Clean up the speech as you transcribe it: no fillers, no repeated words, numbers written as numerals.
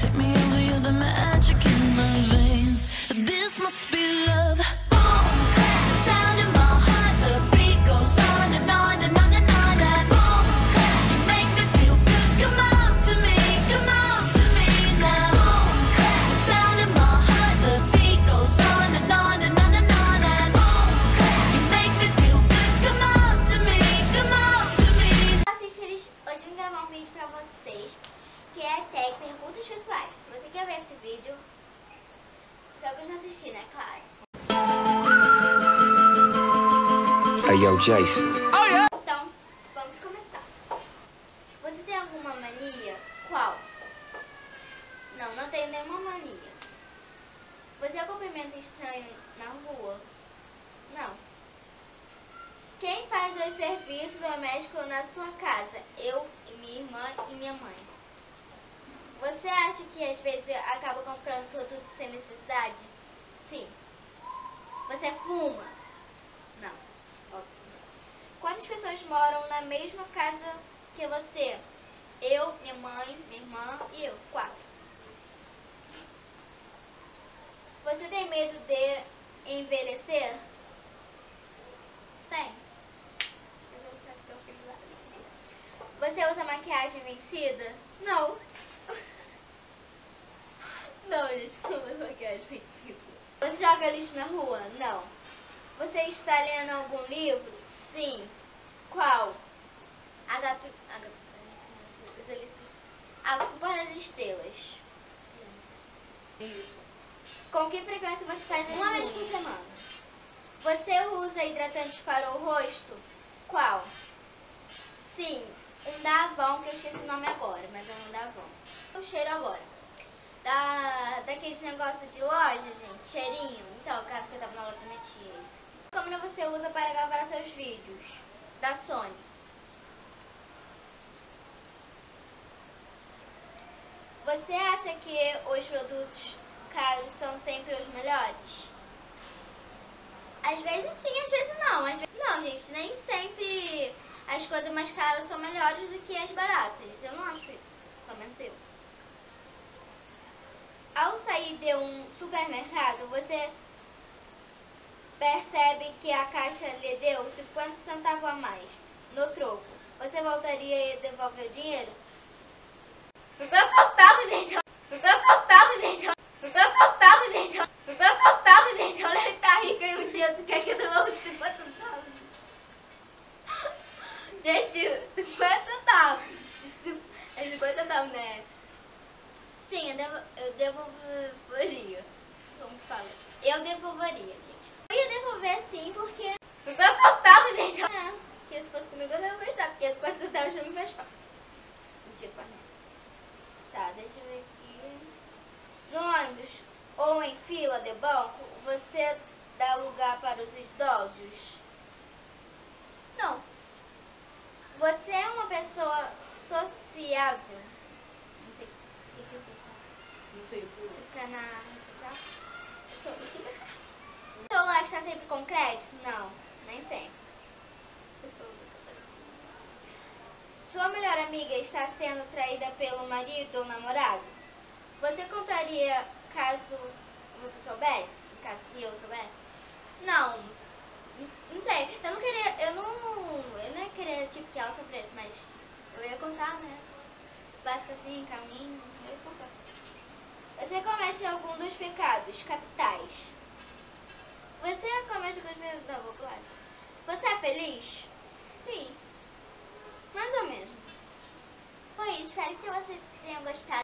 Take me over, you're the magic in my veins. This must be love. Boom, clap, sound in my heart. The beat goes on and on and on and on. And boom, clap, you make me feel good. Come on to me now. Boom, clap, sound in my heart. The beat goes on and on and on and on. And boom, clap, you make me feel good. Come on to me, come on to me. Hoje eu vim gravar um vídeo pra vocês, que é tag perguntas pessoais. Se você quer ver esse vídeo, só pra não assistir, né? Claro. Hey, yo, Jason. Então, vamos começar. Você tem alguma mania? Qual? Não tenho nenhuma mania. Você cumprimenta estranho na rua? Não. Quem faz os serviços domésticos na sua casa? Eu, minha irmã e minha mãe. Você acha que às vezes acaba comprando produtos sem necessidade? Sim. Você fuma? Não. Óbvio. Quantas pessoas moram na mesma casa que você? Eu, minha mãe, minha irmã e eu. 4. Você tem medo de envelhecer? Tem. Você usa maquiagem vencida? Não. Não, gente, não usa maquiagem vencida. Você joga lixo na rua? Não. Você está lendo algum livro? Sim. Qual? A Culpa das Estrelas. Isso. Com que frequência você faz isso? Uma vez por semana. Você usa hidratantes para o rosto? Qual? Sim, um da Avon, que eu esqueci o nome agora, mas é um da Avon. O cheiro agora. Daqueles negócios de loja, gente, cheirinho. Então, o caso que eu tava na loja metia. Como você usa para gravar seus vídeos? Da Sony. Você acha que os produtos caros são sempre os melhores? Às vezes sim, às vezes não. Não, gente, nem sempre as coisas mais caras são melhores do que as baratas. Eu não acho isso, pelo menos eu. Ao sair de um supermercado, você percebe que a caixa lhe deu 50 centavos a mais no troco. Você voltaria e devolver o dinheiro? Não tô assaltado, gente. Não tô assaltado, gente. Não tô assaltado, gente. Não tô assaltado, gente. Olha, ele tá rico e um dia tu quer que eu devolva 50 centavos. Gente, 50 centavos. É 50 centavos, né? Sim, eu devolveria. Como que fala? Eu devolveria, gente. Eu ia devolver sim, porque não tô assaltado, gente. É, que se fosse comigo eu não ia gostar, porque 50 centavos não me faz falta. Tipo, né? Tá, deixa eu ver aqui. No ônibus ou em fila de banco, você dá lugar para os idosos? Não. Você é uma pessoa sociável? Não sei o que é social. Não sei o que. Fica na rede social? O celular está sempre com crédito? Não, nem sempre. Sua melhor amiga está sendo traída pelo marido ou namorado? Você contaria caso você soubesse? Caso se eu soubesse? Não. Não sei. Eu não ia querer tipo que ela sofresse, mas eu ia contar, né? Básico assim, caminho, eu ia contar. Você comete algum dos pecados capitais? Você comete alguns pecados da população? Você é feliz? Sim. Mais ou menos. Foi isso, espero que vocês tenham gostado.